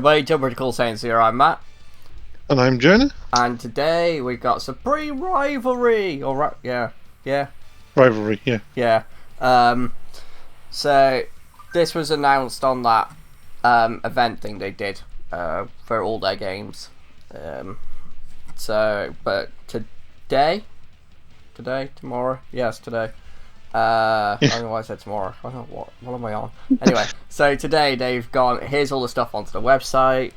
Wait, Britical Saiyans here. I'm Matt, And I'm Jonah. and today we got Supreme Rivalry. Yeah. Rivalry, yeah. Yeah. So this was announced on that event thing they did for all their games. But tomorrow? Yes, today. I don't know why I said tomorrow. I don't know what am I on? Anyway, so today they've gone, here's all the stuff onto the website.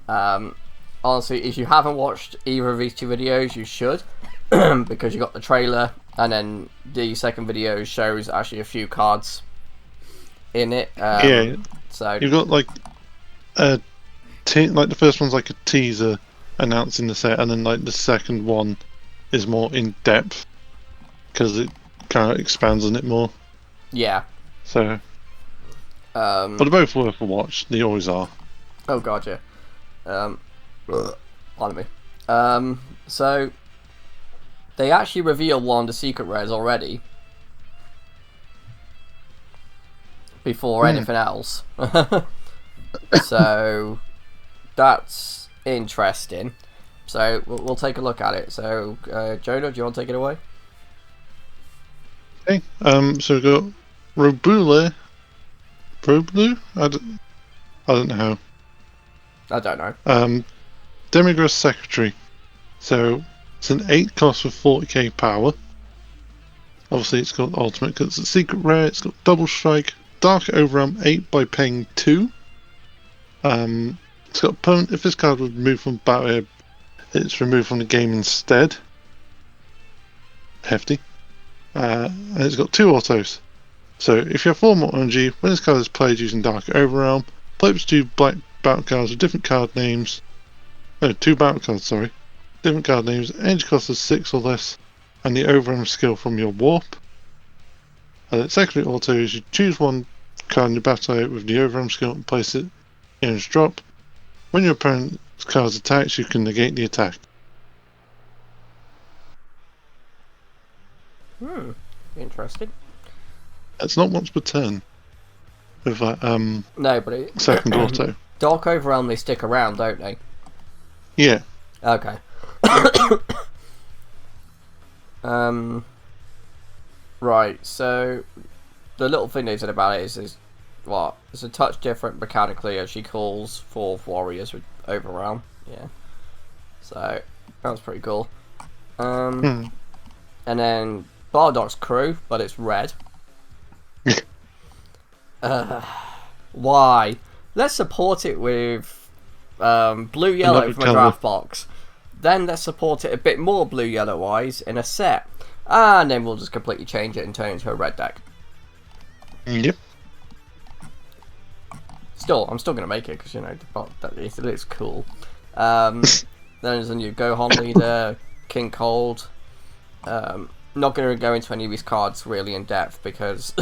Honestly, if you haven't watched either of these two videos, you should, because you got the trailer, and then the second video shows actually a few cards in it. So you've got like the first one's like a teaser announcing the set, and then like the second one is more in depth because it kind of expands on it more. Yeah. So, but they're both worth a watch. They always are. Oh god, yeah. Pardon me. So they actually revealed one of the secret rares already before anything else. So that's interesting. So we'll take a look at it. So Jonah, do you want to take it away? Okay. So we've got Robulu. I don't know how. I don't know. Demigrass Secretary. So it's an 8 cost with 40k power. Obviously, it's got ultimate because it's a secret rare. It's got double strike, dark overarm 8 by paying 2. It's got permanent. If this card was removed from battle area, it's removed from the game instead. Hefty. And it's got 2 autos. So if you have 4 more energy, when this card is played using dark overarm, play up to 2 black battle cards with different card names. No, 2 battle cards, sorry. Different card names. Energy cost is 6 or less, and the overarm skill from your warp. And the secondary auto is you choose one card in your battle area with the overarm skill and place it in its drop. When your opponent's card attacks, you can negate the attack. Interesting. It's not once per turn with that No, but it second auto. Dark Overwhelm, they stick around, don't they? Yeah. Okay. Right, so the little thing they said about it is what? It's a touch different mechanically as she calls forth warriors with Overwhelm. Yeah. So that's pretty cool. And then Bardock's crew, but it's red. Why? Let's support it with blue yellow Another from a colour. draft box. Then let's support it a bit more blue yellow wise in a set. And then we'll just completely change it and turn it into a red deck. Yep. I'm still gonna make it because it looks cool. Then there's a new Gohan leader, King Cold. Not going to go into any of these cards really in depth because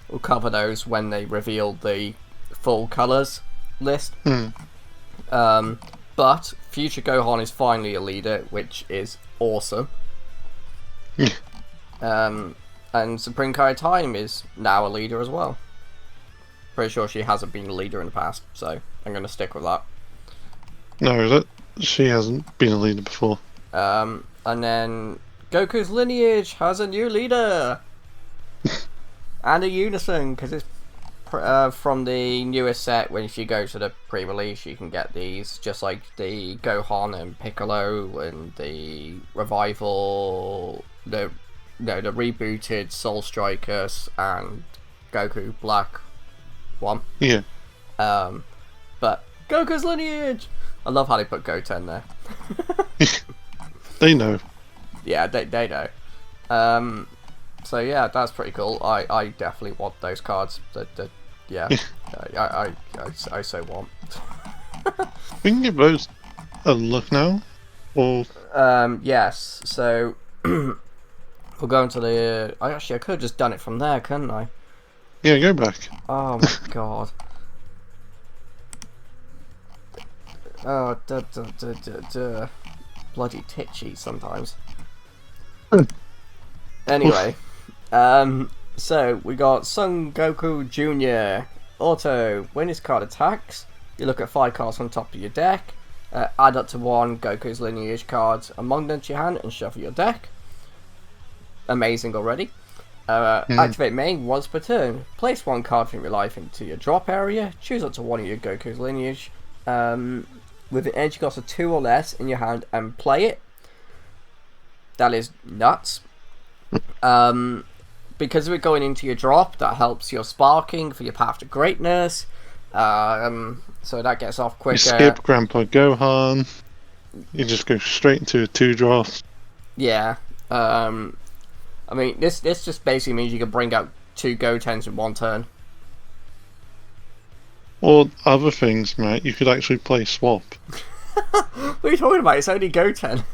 we'll cover those when they reveal the full colours list. But future Gohan is finally a leader, which is awesome. And Supreme Kai Time is now a leader as well. Pretty sure she hasn't been a leader in the past, so I'm going to stick with that. No, she hasn't been a leader before. And then Goku's lineage has a new leader and a unison because it's from the newest set. When if you go to the pre-release, you can get these, just like the Gohan and Piccolo and the revival, the rebooted Soul Strikers and Goku Black one. Yeah. But Goku's lineage. I love how they put Goten there. They know. Yeah, they know. So yeah, that's pretty cool. I definitely want those cards. Yeah, I so want. We can give those a look now. Or Yes. So we'll go into the. I could have just done it from there, couldn't I? yeah, go back. Oh my god. Oh, bloody titchy sometimes. Anyway, so we got Son Goku Jr. Auto. When his card attacks, You look at 5 cards on top of your deck, add up to 1 Goku's Lineage cards among them to your hand, and shuffle your deck. Amazing already. Activate main once per turn. Place 1 card from your life into your drop area. Choose up to 1 of your Goku's Lineage with an energy cost of 2 or less in your hand and play it. That is nuts. Because we're going into your drop, that helps your sparking for your path to greatness. So that gets off quicker. You skip Grandpa Gohan. You just go straight into a 2-drop. Yeah. I mean, this just basically means you can bring out 2 Gotens in 1 turn. Or other things, mate. You could actually play swap. What are you talking about? It's only Goten.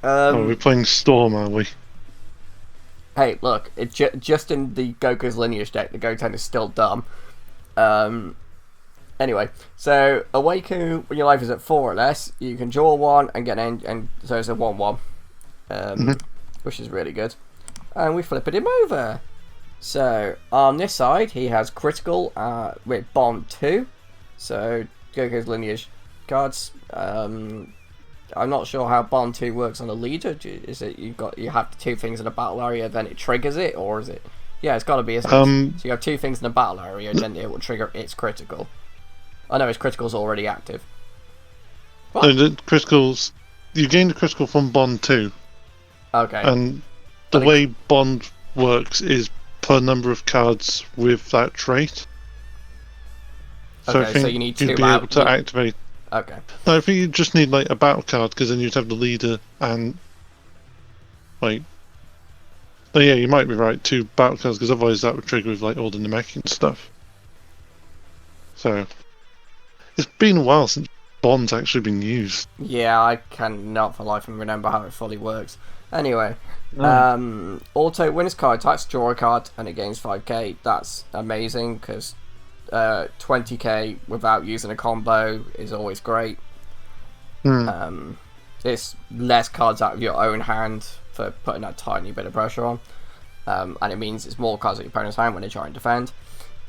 We're playing Storm, are we? Hey, look, just in the Goku's Lineage deck, the Goten is still dumb. Anyway, so Awaken when your life is at 4 or less, you can draw 1 and get an and so it's a 1/1, which is really good. And we flip him over. So on this side, he has critical with Bond 2. So Goku's Lineage cards. I'm not sure how Bond 2 works on a leader. Is it you have the 2 things in a battle area, then it triggers it, or is it? Yeah, it's got to be. Isn't it? So you have 2 things in a battle area, then it will trigger its critical. I know its critical's already active. What? No, the criticals. You gain the critical from Bond 2. Okay. And the way Bond works is per number of cards with that trait. So okay, I think so you need you'd 2 be able to activate. Okay. No, I think you just need like a battle card because then you'd have the leader and like. Oh yeah, you might be right. 2 battle cards because otherwise that would trigger with like all the Namekian stuff. So it's been a while since Bond's actually been used. Yeah, I cannot for life remember how it fully works. Anyway, auto win his card types, draw a card, and it gains 5k. That's amazing because 20k without using a combo is always great. It's less cards out of your own hand for putting that tiny bit of pressure on, and it means it's more cards at your opponent's hand when they try and defend.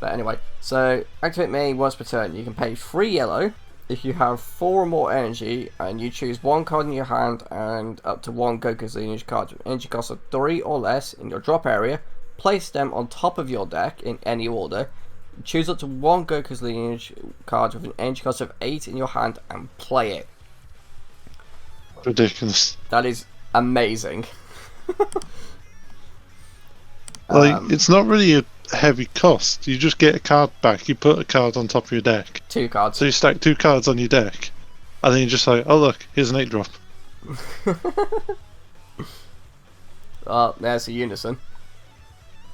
But anyway, so activate main once per turn. You can pay 3 yellow if you have 4 or more energy, and you choose 1 card in your hand and up to 1 Goku's Lineage card with energy cost of 3 or less in your drop area. Place them on top of your deck in any order. Choose up to 1 Goku's Lineage card with an energy cost of 8 in your hand and play it. Ridiculous. That is amazing. It's not really a heavy cost. You just get a card back. You put a card on top of your deck. 2 cards. So you stack 2 cards on your deck, and then you just like, oh look, here's an 8-drop. Oh, there's a unison.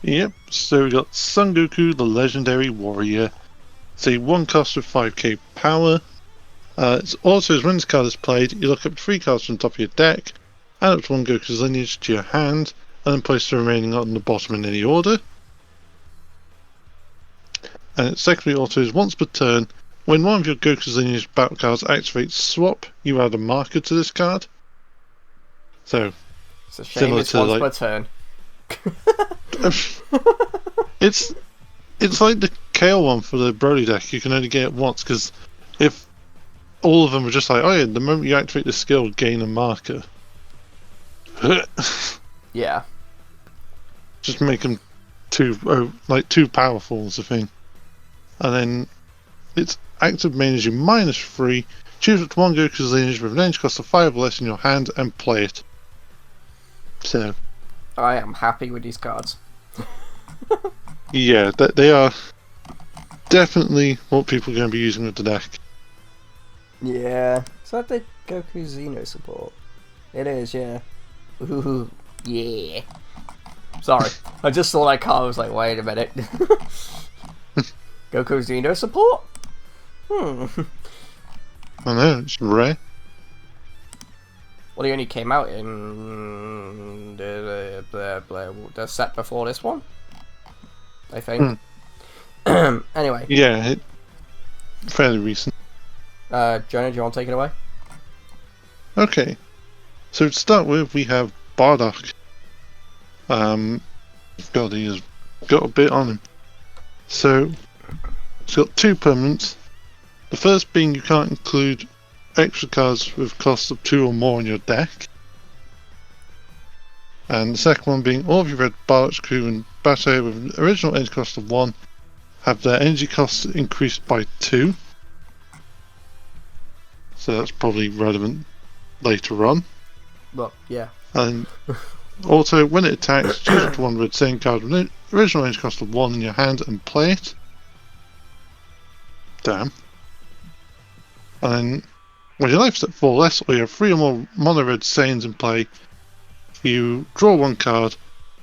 Yep. So we got Son Goku, the legendary warrior. Say 1 cost with 5k power. It's also as when this card is played, you look up 3 cards from the top of your deck, add up to 1 Goku's Lineage to your hand, and then place the remaining on the bottom in any order. And its secondary auto is once per turn. When one of your Goku's Lineage battle cards activates swap, you add a marker to this card. So it's a shame it's once per turn. it's like the Kale one for the Broly deck. You can only get it once because if all of them were just like, oh yeah, the moment you activate the skill, gain a marker. Yeah. Just make them too powerful is the thing. And then its active main is you -3. Choose up to 1 Goku's Lineage with an energy cost of 5 or less in your hand and play it. So I am happy with these cards. yeah, they are definitely what people are going to be using with the deck. Yeah. Is that the Goku Xeno support? It is, yeah. Ooh, yeah. Sorry, I just saw that card. I was like, wait a minute. Goku Xeno support? I know, it's rare. Well, he only came out in the set before this one, I think. Anyway. Yeah, fairly recent. Jonah, do you want to take it away? Okay. So to start with, we have Bardock. God, he has got a bit on him. So, It's got 2 permanents. The first being you can't include extra cards with costs of 2 or more in your deck. And the second one being all of your red Barlach crew and Battle with an original energy cost of 1 have their energy costs increased by 2. So that's probably relevant later on. Well, yeah. And also, when it attacks, choose up to 1 red Saiyan card with an original energy cost of 1 in your hand and play it. Damn. And then, when your life's at 4 less, or you have 3 or more mono red Saiyans in play, you draw 1 card,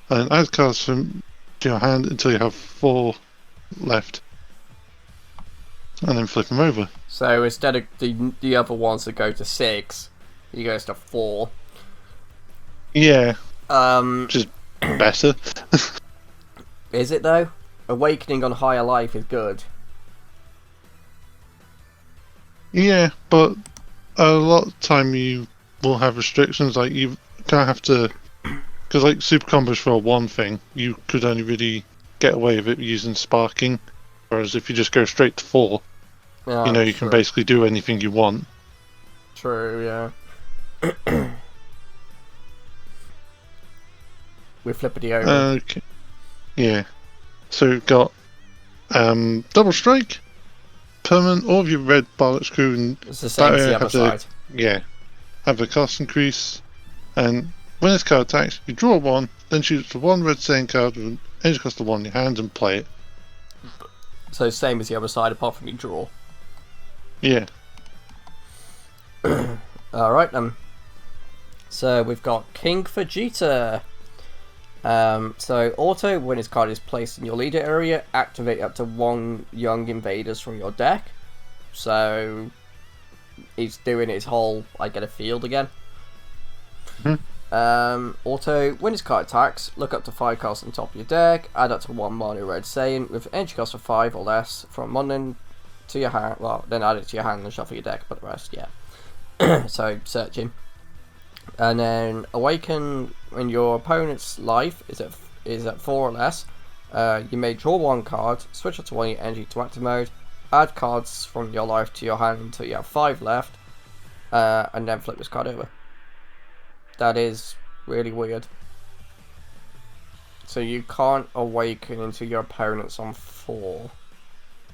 and then add cards from to your hand until you have 4 left. And then flip them over. So instead of the other ones that go to 6, he goes to 4. Yeah. Which is better. Is it though? Awakening on higher life is good. Yeah, but a lot of time you will have restrictions, like you kind of have to, because like super combos for one thing, you could only really get away with it using sparking, whereas if you just go straight to 4, Yeah, you know, you can basically do anything you want. True, yeah. We're flipping it over. Okay. Yeah. So we've got double strike, permanent, all of your red Barlach crew and It's the same as the other side. Yeah. Have the cost increase, and when this card attacks, you draw 1, then choose for 1 red Saiyan card with an energy cost of 1 in your hand and play it. So same as the other side, apart from you draw. Yeah. Alright then. So we've got King Vegeta. So auto, when his card is placed in your leader area, activate up to 1 young invaders from your deck. So he's doing his whole I get a field again. Auto, when his card attacks, look up to 5 cards on top of your deck, add up to 1 mono red Saiyan with energy cost of 5 or less from Monon to your hand. Well, then add it to your hand and shuffle your deck, but the rest, yeah. So searching. And then awaken when your opponent's life is at 4 or less. You may draw 1 card, switch it to 1 of your energy to active mode, add cards from your life to your hand until you have 5 left, and then flip this card over. That is really weird. So you can't awaken into your opponents on 4.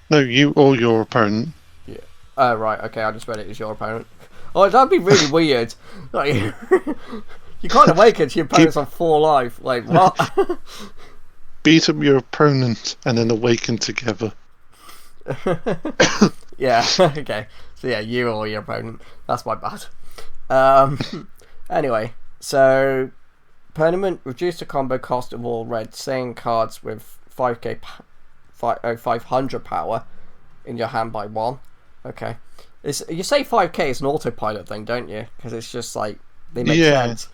No, you or your opponent. Yeah. Oh, right, okay, I just read it as your opponent. Oh, that'd be really weird. Like, you can't awaken to your opponents on 4 life. Like, what? Beat up your opponent and then awaken together. Yeah, okay. So yeah, you or your opponent. That's my bad. Anyway, so permanent, reduce the combo cost of all red Saiyan cards with 500 power in your hand by 1. Okay. You say 5k is an autopilot thing, don't you? Because it's just like, they make sense.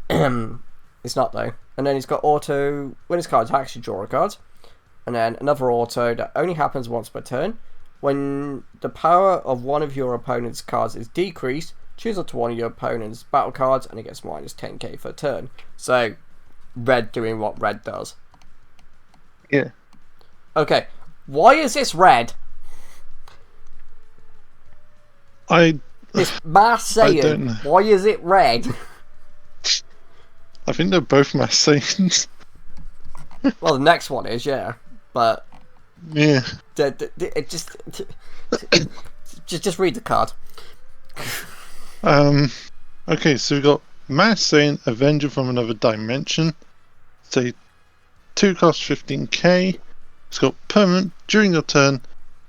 It's not though. And then he's got auto, when his card attacks, you draw a card. And then another auto that only happens once per turn. When the power of one of your opponent's cards is decreased, choose up to 1 of your opponent's battle cards and it gets minus 10k for a turn. So, red doing what red does. Yeah. Okay, why is this red? This Mass Saiyan, why is it red? I think they're both Mass Saiyans. Well, the next one is, yeah. But... Yeah. It just read the card. Okay, so we've got Mass Saiyan, Avenger from another dimension. Say 2 cost 15k. It's got permanent. During your turn,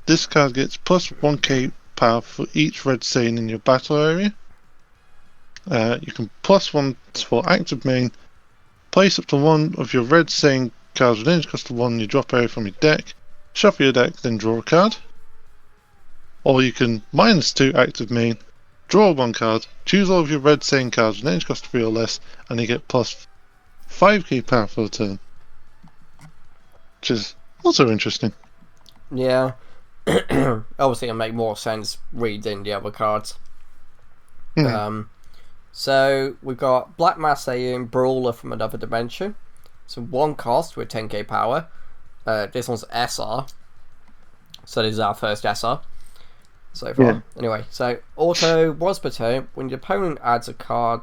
this card gets plus 1k power for each red Saiyan in your battle area. You can plus 1 for active main. Place up to 1 of your red Saiyan cards with energy cost of 1 in your drop area from your deck. Shuffle your deck, then draw a card. Or you can minus 2 active main, draw 1 card, choose all of your red Saiyan cards with energy cost of 3 or less, and you get plus 5k power for the turn. Which is also interesting. Yeah. Obviously it'll make more sense reading the other cards. So we've got Black Mass Saiyan, Brawler from another dimension. So 1 cost with 10k power. This one's SR. So this is our first SR so far. Yeah. Anyway, so auto once per turn, when your opponent adds a card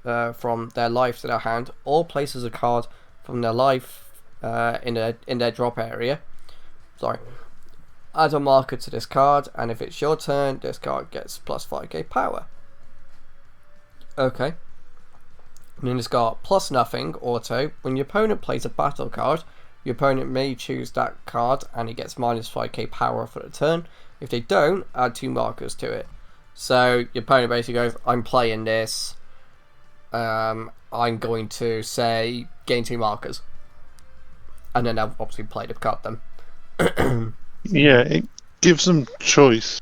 from their life to their hand, or places a card from their life in their drop area. Sorry. Add a marker to this card, and if it's your turn, this card gets plus 5k power. Okay. And then it's got plus nothing auto. When your opponent plays a battle card, your opponent may choose that card and it gets minus 5k power for the turn. If they don't, add 2 markers to it. So your opponent basically goes, I'm playing this. I'm going to say gain 2 markers. And then they'll obviously play the card then. Yeah, it gives them choice,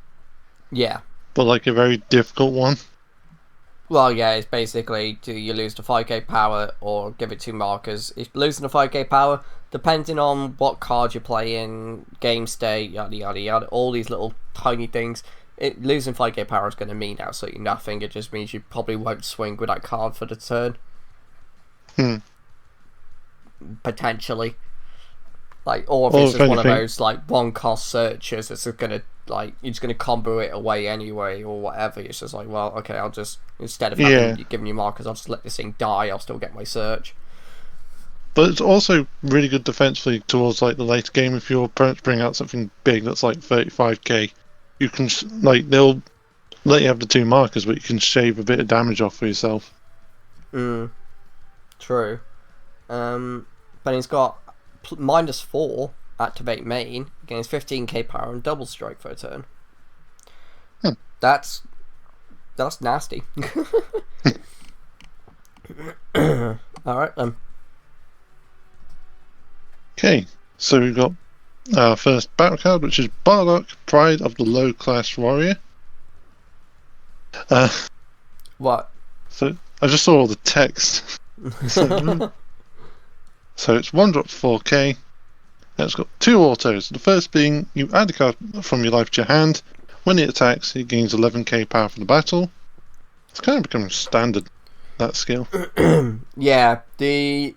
Yeah. but like a very difficult one. Well, yeah, it's basically do you lose the 5k power or give it 2 markers. If losing the 5k power, depending on what card you play in, game state, yada yada yada, all these little tiny things, losing 5k power is going to mean absolutely nothing. It just means you probably won't swing with that card for the turn. Potentially. Like, or if it's just one of those like one cost searches, it's gonna like you're just gonna combo it away anyway or whatever. It's just like, well, okay, I'll just instead of giving you markers, I'll just let this thing die. I'll still get my search. But it's also really good defensively towards like the later game. If your opponents bring out something big that's like 35k, you can they'll let you have the 2 markers, but you can shave a bit of damage off for yourself. True. But he's got minus 4 activate main, gains 15k power and double strike for a turn. That's nasty. Alright then. Okay, so we've got our first battle card, which is Bardock, Pride of the Low Class Warrior. What? So I just saw all the text. So it's 1 drop 4k, and it's got 2 autos. The first being you add a card from your life to your hand. When it attacks, it gains 11k power for the battle. It's kind of becoming standard, that skill. Yeah, the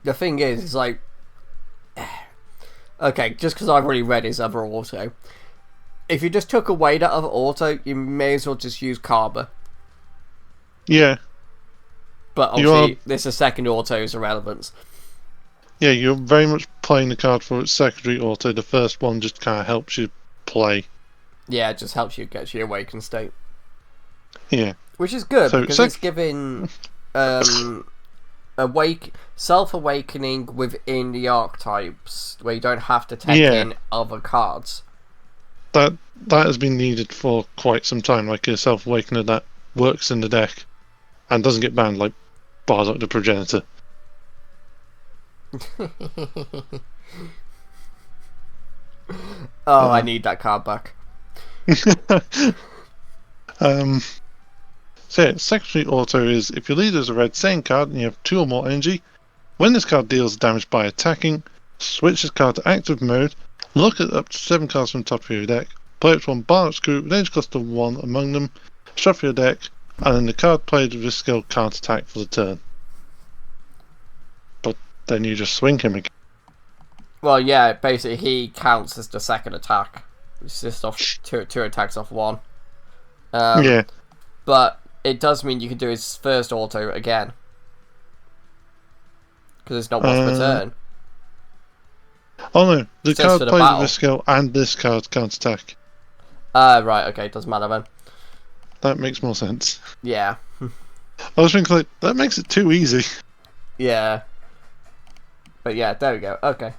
thing is, it's like, okay, just because I've already read his other auto, if you just took away that other auto, you may as well just use Karma. Yeah. But obviously, this is second auto's irrelevance. Yeah, you're very much playing the card for its secondary auto. The first one just kind of helps you play. Yeah, it just helps you get to your awakened state. Yeah. Which is good, So because it's giving self-awakening within the archetypes, where you don't have to take in other cards. That has been needed for quite some time, like a self-awakener that works in the deck and doesn't get banned, like Bardock the Progenitor. I need that card back. So yeah, secondary auto is if your leader is a red Saiyan card and you have 2 or more energy, when this card deals damage by attacking, switch this card to active mode, look at up to 7 cards from the top of your deck, play up to 1 Bardock's group with energy cost of 1 among them, shuffle your deck, and then the card played with this skill can't attack for the turn. But then you just swing him again. Well, yeah, basically he counts as the second attack. It's just off two attacks off 1. Yeah. But it does mean you can do his first auto again. Because it's not once per turn. Oh no, the card played battle. with this skill and this card can't attack. Right, okay, doesn't matter then. That makes more sense. Yeah. I was thinking, like, that makes it too easy. Yeah. But yeah, there we go. Okay.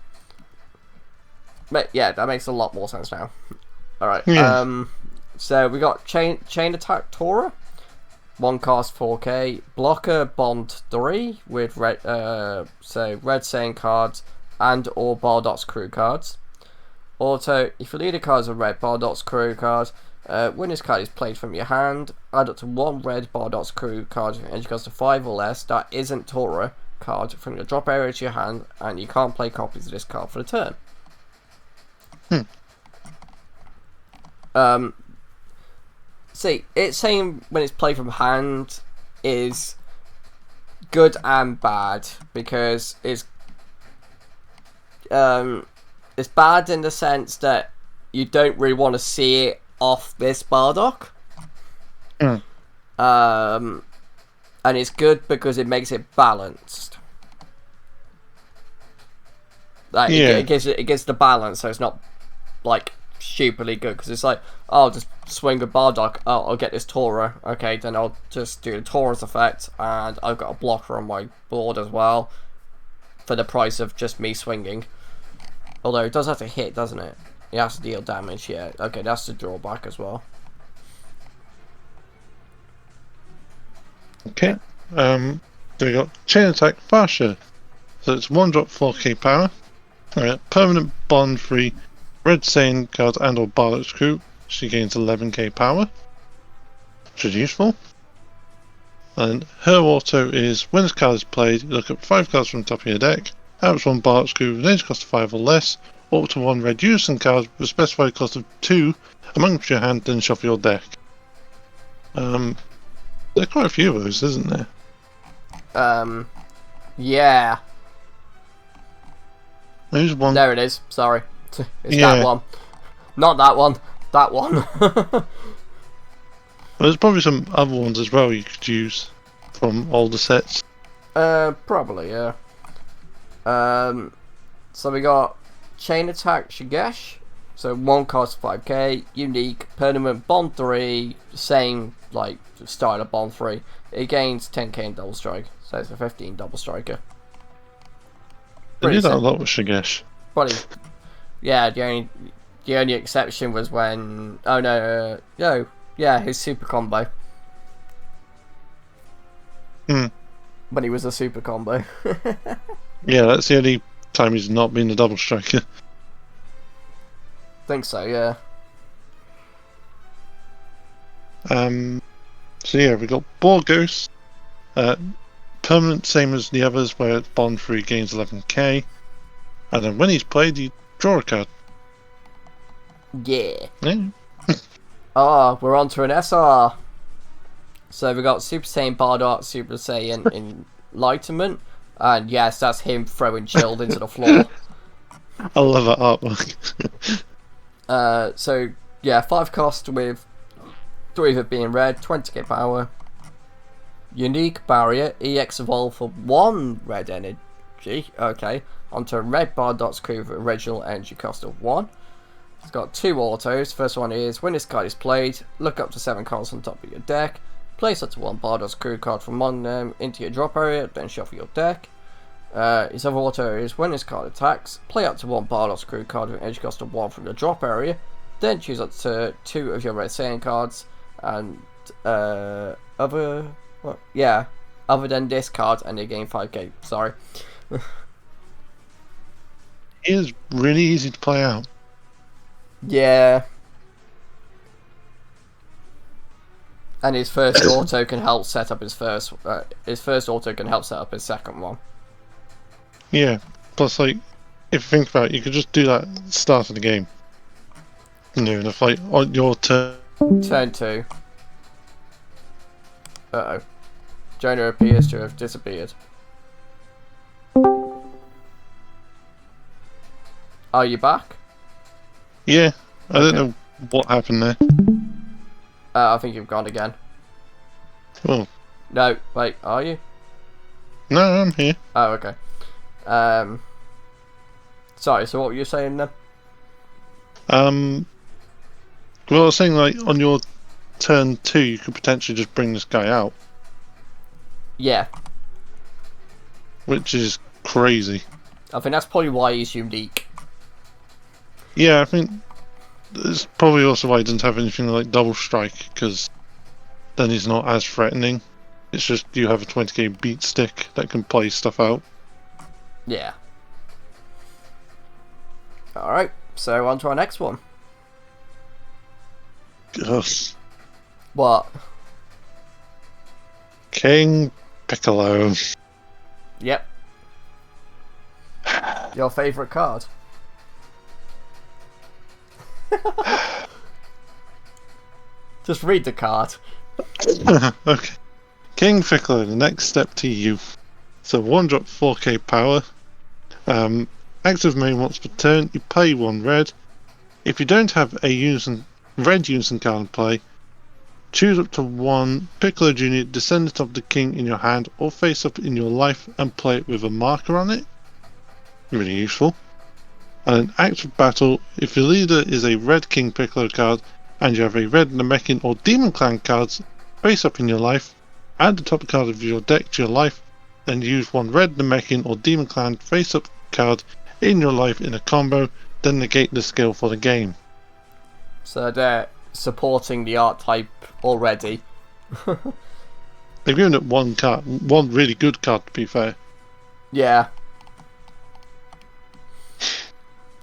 But yeah, that makes a lot more sense now. Alright. Yeah. So we got chain attack Tora. 1 cost 4k. Blocker Bond 3 with red red Saiyan cards and or Bardock's crew cards. Auto, if your leader card is a red Bardock's crew card, when this card is played from your hand, add up to 1 red Bardock's crew card and it goes to 5 or less that isn't Tora card from your drop area to your hand, and you can't play copies of this card for the turn. See, it's saying when it's played from hand is good and bad, because it's it's bad in the sense that you don't really want to see it off this Bardock. And it's good because it makes it balanced. Like it gives the balance, so it's not like stupidly good. Because it's like, oh, I'll just swing a Bardock. Oh, I'll get this Tora. Okay, then I'll just do the Tora's effect, and I've got a blocker on my board as well, for the price of just me swinging. Although it does have to hit, doesn't it? It has to deal damage. Yeah. Okay, that's the drawback as well. Okay. So we got Chain Attack Farsha. So it's 1-drop 4k power. Permanent bond free red Saiyan card and or Bardock's crew. She gains 11k power, which is useful. And her auto is when this card is played, you look up 5 cards from the top of your deck, out one Bardock's crew with an edge cost of 5 or less, or up to 1 red unison card with a specified cost of 2 amongst your hand, then shuffle your deck. There are quite a few of those, isn't there? Yeah. There's one. There it is. Sorry. It's that one. Not that one. That one. There's probably some other ones as well you could use from older sets. Probably, yeah. So we got Chain Attack Shigesh. So 1 cost 5k, unique, permanent, bond 3, same like style of bond 3. It gains 10k in double strike, so it's a 15 double striker. They do that a lot with Shigesh. Probably, yeah. The only exception was when his super combo. When he was a super combo. Yeah, that's the only time he's not been a double striker. Think so, yeah. So yeah, we got Boar Ghost. Permanent, same as the others, where it's bond free, gains 11k. And then when he's played, you draw a card. Yeah. Yeah. We're on to an SR. So we got Super Saiyan Bardock, Super Saiyan Enlightenment. And yes, that's him throwing Chilled into the floor. I love that artwork. So yeah, 5 cost with 3 of it being red, 20k power. Unique barrier, EX evolve for 1 red energy. Okay, onto a red Bardock's crew with original energy cost of 1. It's got 2 autos. First one is when this card is played, look up to 7 cards on top of your deck. Place up to 1 Bardock's crew card from one them into your drop area, then shuffle your deck. His other auto is when this card attacks, play up to 1 Bardock's crew card with an edge cost of 1 from the drop area, then choose up to 2 of your red Saiyan cards, and other than this card, and they gain 5k. Sorry. He is really easy to play out. Yeah. And his first auto can help set up his first. His first auto can help set up his second one. Yeah. Plus, like, if you think about it, you could just do that at the start of the game. And if like on your turn. Turn 2. Uh oh. Jonah appears to have disappeared. Are you back? Yeah. I don't know what happened there. I think you've gone again. Oh. No, wait, are you? No, I'm here. Oh, okay. Sorry, so what were you saying then? Well, I was saying, like, on your turn 2, you could potentially just bring this guy out. Yeah. Which is crazy. I think that's probably why he's unique. Yeah, I think it's probably also why he doesn't have anything like double strike, because then he's not as threatening. It's just you have a 20k beat stick that can play stuff out. Yeah. Alright, so on to our next one. Gosh. What? King Piccolo. Yep. Your favourite card? Just read the card. Okay. King Piccolo, the next step to youth. So 1-drop 4k power. And active main once per turn, you pay 1 red. If you don't have a red unison card in play, choose up to 1 Piccolo Jr. descendant of the king in your hand or face up in your life and play it with a marker on it. Really useful. And an active battle, if your leader is a red king Piccolo card and you have a red Namekian or Demon Clan cards face up in your life, add the top card of your deck to your life, then use 1 red Namekian or Demon Clan face up card in your life in a combo, then negate the skill for the game. So they're supporting the archetype already. They've given it 1 card, 1 really good card to be fair. Yeah.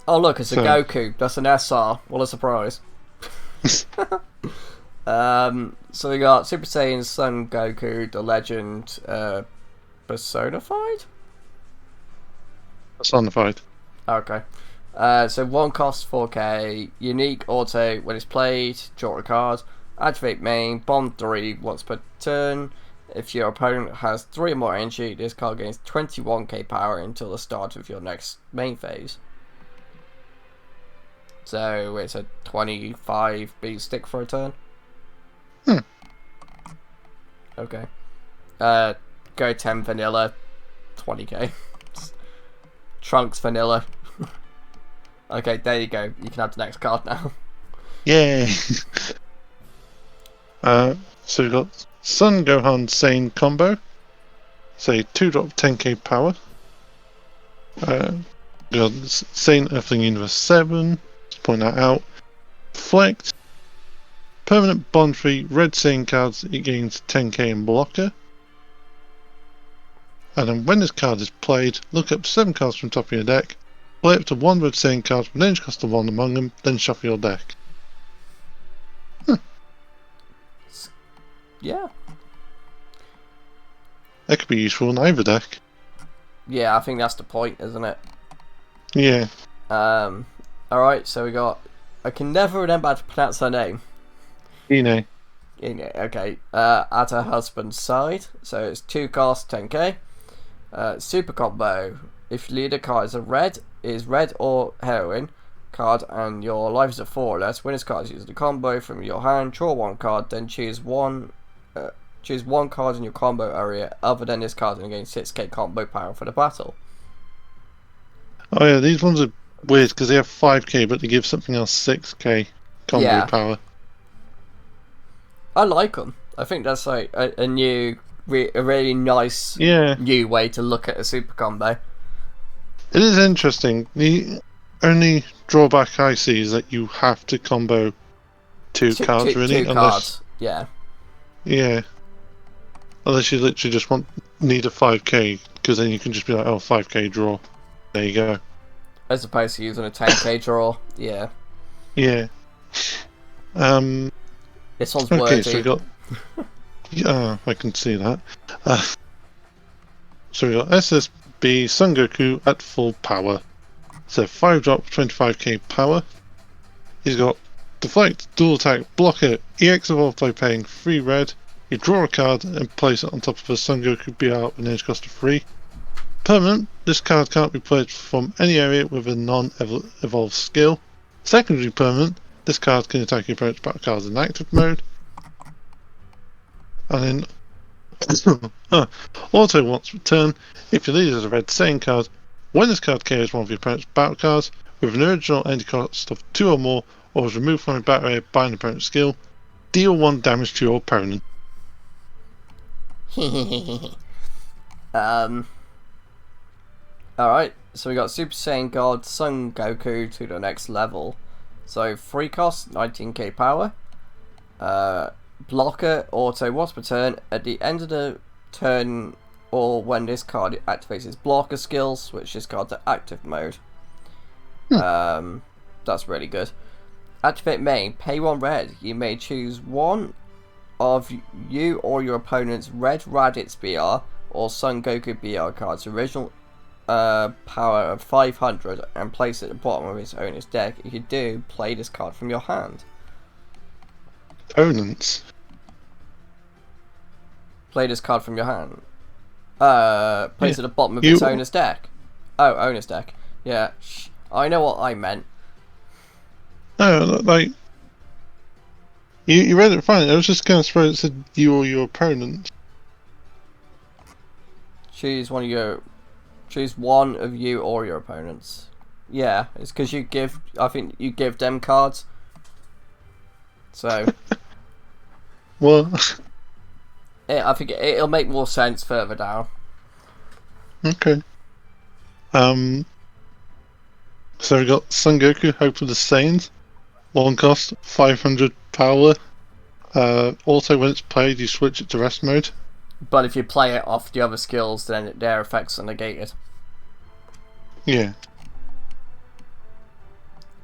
Oh look, it's a Goku. That's an SR. What a surprise. So we got Super Saiyan Son Goku, the legend, personified? Personified. Okay. So 1 cost 4k, unique auto, when it's played, draw a card, activate main, bomb 3 once per turn. If your opponent has 3 or more energy, this card gains 21k power until the start of your next main phase. So it's a 25 beat stick for a turn. Okay. Go 10 vanilla, 20k. Trunks vanilla. Okay, there you go. You can have the next card now. Yay! So we've got Sun Gohan Saiyan combo. Say 2-drop 10k power. We got Saiyan Earthling Universe 7. Just point that out. Flex. Permanent bond free red Saiyan cards, it gains 10k in blocker. And then when this card is played, look up 7 cards from the top of your deck, play up to 1 red Saiyan card with an energy cost of 1 among them, then shuffle your deck. Yeah. That could be useful in either deck. Yeah, I think that's the point, isn't it? Yeah. Alright, so we got... I can never remember how to pronounce her name. Ine. Okay. At her husband's side. So it's 2 cost, 10k. Super combo. If your leader card is red or heroine card and your life is a 4 or less, when this card is used the combo from your hand, draw 1 card, then choose one card in your combo area other than this card and gain 6k combo power for the battle. Oh yeah, these ones are weird because they have 5k but they give something else 6k combo power. I like them. I think that's like a new, a really nice new way to look at a super combo. It is interesting. The only drawback I see is that you have to combo 2 cards really. Two cards, yeah. Yeah. Unless you literally just need a 5k, because then you can just be like, oh, 5k draw. There you go. As opposed to using a 10k draw, yeah. Yeah. This one's wordy. So we got... yeah, I can see that. So we got SSB Son Goku at full power. So 5-drop, 25k power. He's got Deflect, Dual Attack, Blocker, EX Evolve by paying 3 red. You draw a card and place it on top of a Son Goku BR with an edge cost of 3. Permanent, this card can't be played from any area with a non-evolved skill. Secondary permanent, this card can attack your opponent's battle cards in active mode. And then auto once per turn, if your leader is a red Saiyan card, when this card KOs one of your opponent's battle cards with an original entry cost of 2 or more, or is removed from a battle area by an opponent's skill, deal 1 damage to your opponent. Alright, so we got Super Saiyan God Son Goku to the next level. So 3 cost, 19k power. Blocker, auto once per turn. At the end of the turn, or when this card activates its blocker skill, switch this card to active mode. That's really good. Activate main, pay 1 red. You may choose one of you or your opponent's red Raditz BR or Son Goku BR cards original power of 500 and place it at the bottom of its owner's deck. If you do, play this card from your hand. Opponents? Play this card from your hand. Place it at the bottom of its owner's deck. Oh, owner's deck. Yeah, I know what I meant. No, like you read it fine. I was just going to suppose it said you or your opponent. Choose one of you or your opponents. Yeah, it's because you give. I think you give them cards. So Well, I think it'll make more sense further down. okay. So we got Son Goku, Hope of the Saiyans. Long cost, 500 power. Also, when it's played, you switch it to rest mode. But if you play it off the other skills, then their effects are negated. Yeah.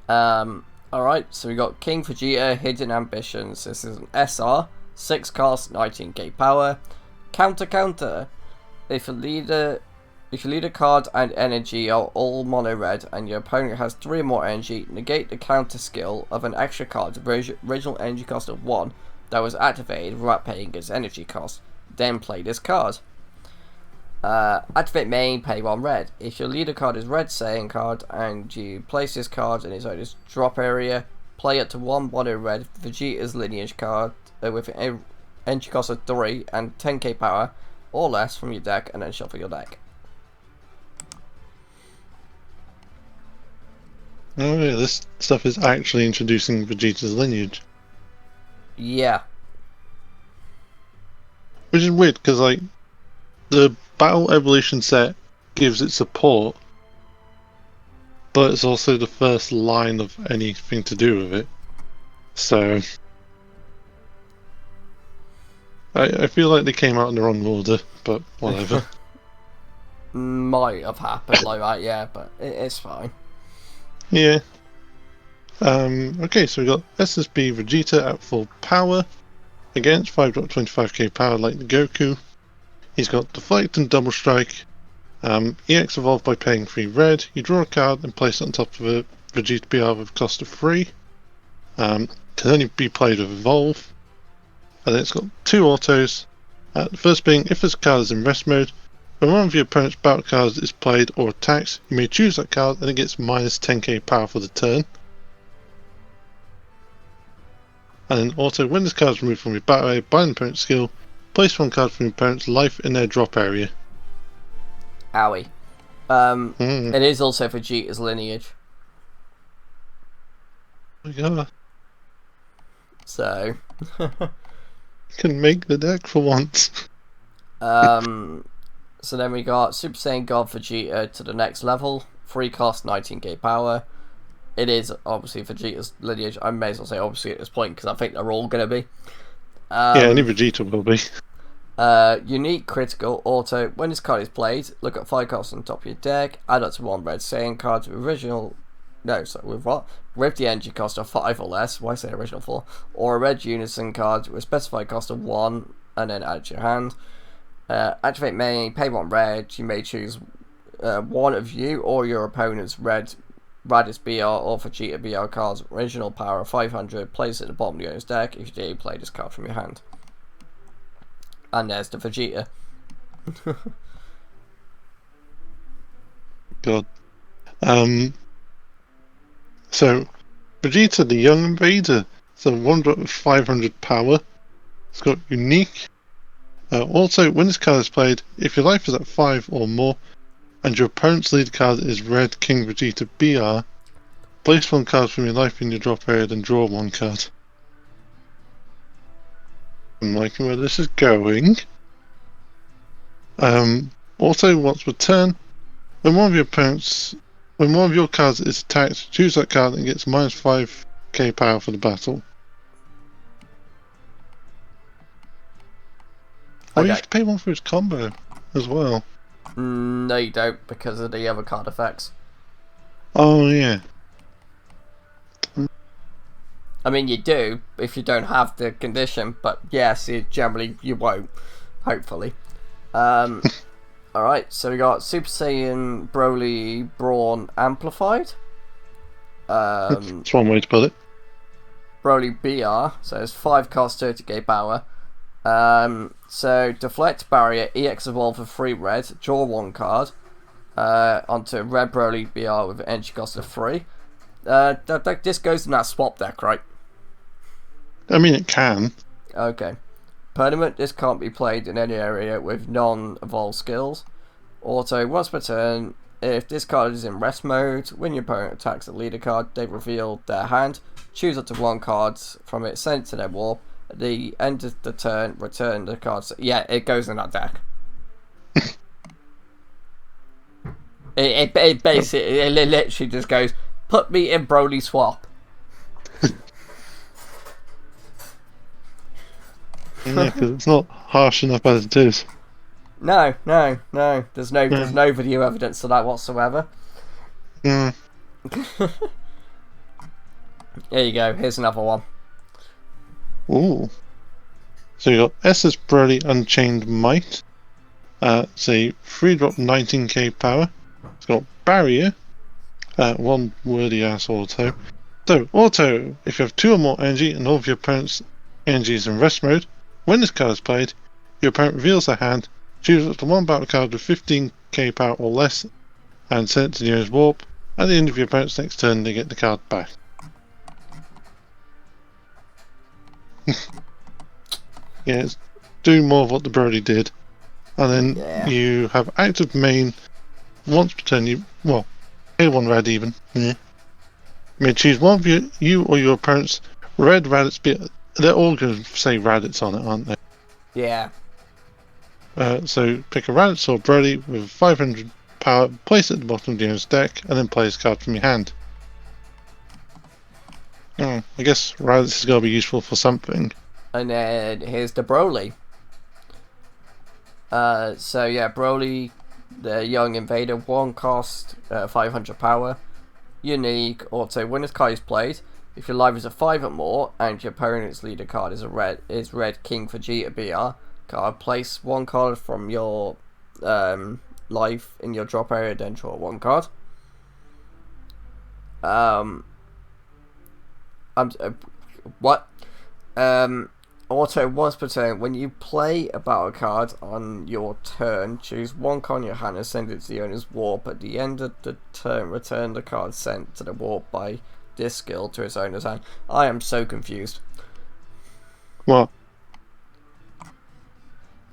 Alright, so we got King Vegeta, Hidden Ambitions. This is an SR, 6 cost, 19k power. Counter. If your leader card and energy are all mono red and your opponent has 3 or more energy, negate the counter skill of an extra card with original energy cost of 1 that was activated without paying its energy cost. Then play this card. Activate main, pay 1 red. If your leader card is red Saiyan card and you place this card in its owner's drop area, play it to 1 mono red Vegeta's lineage card with an energy cost of 3 and 10k power or less from your deck, and then shuffle your deck. Oh yeah, this stuff is actually introducing Vegeta's lineage. Yeah. Which is weird, because like, the Battle Evolution set gives it support, but it's also the first line of anything to do with it. So I feel like they came out in the wrong order, but whatever. Might have happened like that, yeah, but it's fine. Yeah. Okay, so we got SSB Vegeta at full power. Against 5.25k power like the Goku. He's got Deflect and Double Strike. EX evolved by paying 3 red. You draw a card and place it on top of a Vegeta BR with a cost of 3. Can only be played with Evolve. And then it's got 2 autos. The first being, if this card is in rest mode, when one of your opponent's battle cards is played or attacks, you may choose that card and it gets minus 10k power for the turn. And then also, when this card is removed from your battle area by an opponent's skill, place 1 card from your opponent's life in their drop area. Owie. It is also Vegeta's lineage. Oh my god. So. Can make the deck for once. So then we got Super Saiyan God Vegeta to the next level. 3 cost, 19k power. It is obviously Vegeta's lineage. I may as well say obviously at this point because I think they're all going to be. Yeah, only Vegeta will be. Unique critical auto. When this card is played, look at 5 cards on top of your deck. Add up to 1 red Saiyan card with original. No, sorry, with what? With the energy cost of 5 or less. Why say original 4? Or a red Unison card with specified cost of 1, and then add it to your hand. Activate main, pay 1 red. You may choose one of you or your opponent's red Raditz BR or Vegeta BR cards. Original power of 500. Place it at the bottom of your owner's deck. If you do, play this card from your hand. And there's the Vegeta. God. So, Vegeta the Young Invader. So 1 drop with 500 power. It's got unique. Also, when this card is played, if your life is at 5 or more, and your opponent's lead card is Red King Vegeta BR, place 1 card from your life in your drop area, then draw 1 card. I'm liking where this is going. Also, once per turn, when one of your cards is attacked, choose that card and gets minus 5k power for the battle. Or you have to pay 1 for his combo as well. No, you don't, because of the other card effects. Oh yeah. I mean, you do if you don't have the condition, but yes, generally you won't. Hopefully. Alright, so we got Super Saiyan Broly Brawn Amplified. That's one way to put it. Broly BR, so it's 5 cost, 30k power. So Deflect Barrier, EX Evolve for 3 red, draw 1 card. onto Red Broly BR with an energy cost of 3. This goes in that swap deck, right? I mean, it can. Okay. Permanent, this can't be played in any area with non-evolved skills. Auto, once per turn, if this card is in rest mode, when your opponent attacks the leader card, they reveal their hand, choose up to 1 card from it, send it to their warp. At the end of the turn, return the cards. Yeah, it goes in that deck. it basically, it literally just goes, put me in Broly swap. Yeah, because it's not harsh enough as it is. No. There's no video evidence of that whatsoever. Mm. Here you go. Here's another one. Ooh. So you got SS Broly Unchained Might. It's a 3-drop 19k power. It's got Barrier. 1 wordy ass auto. So, auto, if you have 2 or more energy and all of your opponent's energy is in rest mode, when this card is played, your opponent reveals their hand, choose up to 1 battle card with 15k power or less, and send it to the owner's warp. At the end of your opponent's next turn, they get the card back. Yeah, it's doing more of what the Broly did. And then you have active main. Once per turn, A1 red even. Yeah. You may choose one of you or your opponent's red Raditz. They're all going to say Raditz on it, aren't they? Yeah. So pick a Raditz or Broly with 500 power, place it at the bottom of the owner's deck, and then play this card from your hand. I guess Raditz is going to be useful for something. And then here's the Broly. So yeah, Broly, the young invader, 1 cost, 500 power, unique, auto. When this card is played, if your life is a 5 or more and your opponent's leader card is red King Vegeta BR card, place 1 card from your life in your drop area, then draw 1 card. Auto, once per turn, when you play a battle card on your turn, choose 1 card in your hand and send it to the owner's warp. At the end of the turn, return the card sent to the warp by this skill to its owner's hand. I am so confused. What?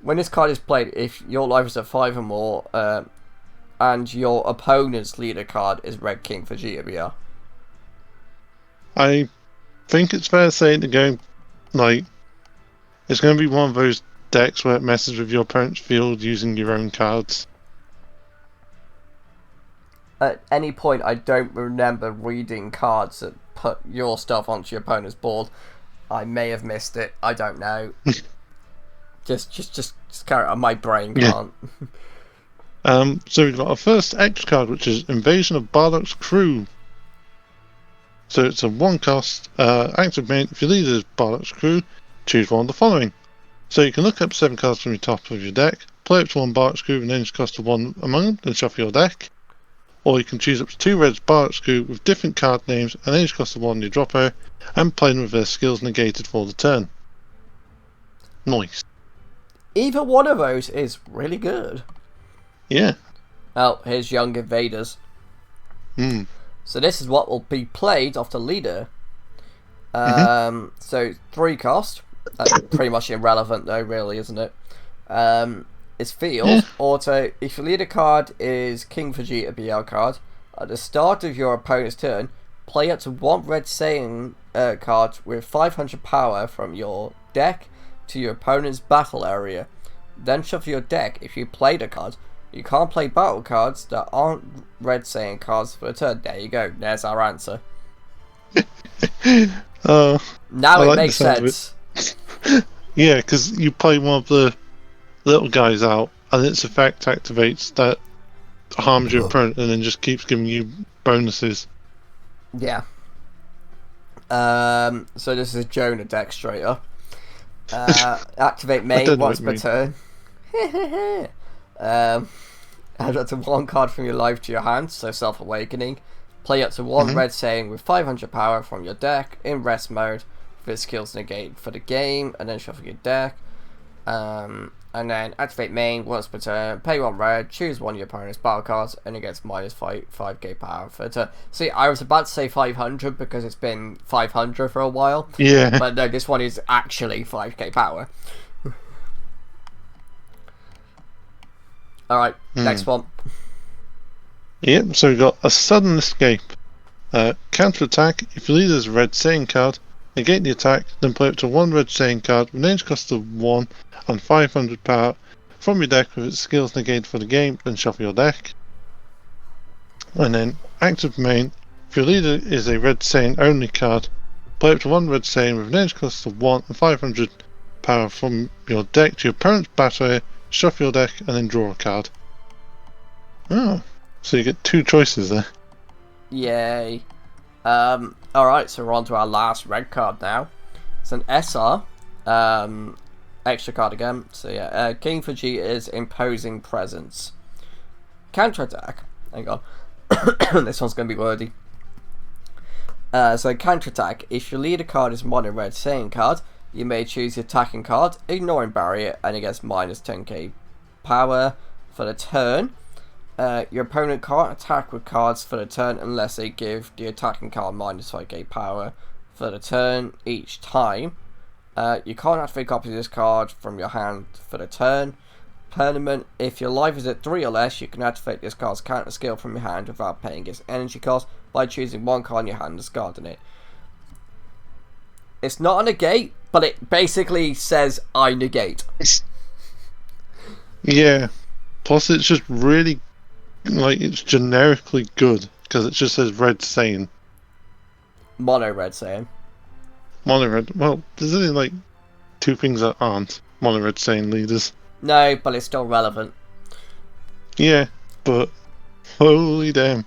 When this card is played, if your life is a 5 or more, and your opponent's leader card is Red King Vegeta BR. I think it's fair to say that it's going to be one of those decks where it messes with your opponent's field using your own cards. At any point, I don't remember reading cards that put your stuff onto your opponent's board. I may have missed it. I don't know. just carry on. My brain can't. So we've got our first extra card, which is Invasion of Bardock's Crew. So it's a 1 cost active main. If your leader is Bardock's Crew, choose one of the following. So you can look up 7 cards from your top of your deck, play up to 1 Bardock's Crew with an energy cost of 1 among them, then shuffle your deck. Or you can choose up to 2 red Bardock's Crew with different card names and energy cost of 1 in your drop area, and play them with their skills negated for the turn. Nice. Either one of those is really good. Yeah. Oh, here's Young Invaders. So this is what will be played off the leader. So 3 cost. That's pretty much irrelevant though, really, isn't it? It's field, auto. If your leader card is King Vegeta BL card, at the start of your opponent's turn, play up to 1 red Saiyan card with 500 power from your deck to your opponent's battle area. Then shuffle your deck. If you played a card, you can't play battle cards that aren't red Saiyan cards for a turn. There you go. There's our answer. Now it makes sense. Yeah, because you play one of the little guys out, and its effect activates that harms your opponent, and then just keeps giving you bonuses. Yeah. So this is a Jonah deck straight up. Activate main once per turn. Add up to 1 card from your life to your hand, so Self-Awakening. Play up to 1 red Saiyan with 500 power from your deck in rest mode. If its skills negate for the game, and then shuffle your deck. And And then activate main once per turn, pay 1 red, choose one of your opponent's battle cards, and it gets minus 5k power for a turn. See, I was about to say 500 because it's been 500 for a while. Yeah. But no, this one is actually 5k power. Alright, next one. Yep, so we've got a sudden escape. Counter attack, if your leader is a red Saiyan card, negate the attack, then play up to 1 red Saiyan card with an energy cost of 1 and 500 power from your deck with its skills negated for the game, then shuffle your deck. And then active main, if your leader is a red Saiyan only card, play up to 1 red Saiyan with an energy cost of 1 and 500 power from your deck to your opponent's battle area, shuffle your deck, and then draw a card. Oh, so you get 2 choices there. Yay. Alright, so we're on to our last red card now. It's an SR. Extra card again. So yeah, King for G is Imposing Presence. Counter attack. Hang on. This one's going to be wordy. So counter attack. If your leader card is mono red Saiyan card, you may choose the attacking card, ignoring barrier, and it gets minus 10k power for the turn. Your opponent can't attack with cards for the turn unless they give the attacking card minus 5k power for the turn each time. You can't activate copies of this card from your hand for the turn. Permanent, if your life is at 3 or less, you can activate this card's counter skill from your hand without paying its energy cost by choosing one card in your hand and discarding it. It's not a negate, but it basically says I negate. Yeah. Plus it's just really, like, it's generically good, because it just says red Saiyan. Mono red Saiyan. Mono red, well, there's only like 2 things that aren't mono red Saiyan leaders. No, but it's still relevant. Yeah, but holy damn.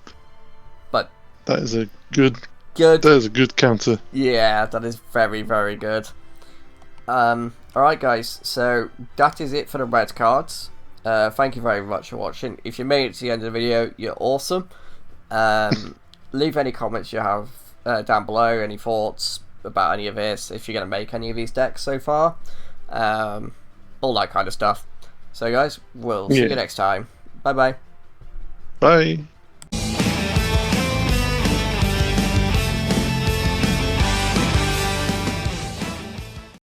But that is a good That is a good counter. Yeah, that is very, very good. Alright guys, so that is it for the red cards. Thank you very much for watching. If you made it to the end of the video, you're awesome. Leave any comments you have down below, any thoughts about any of this, if you're going to make any of these decks so far. All that kind of stuff. So guys, we'll see you next time. Bye bye. Bye.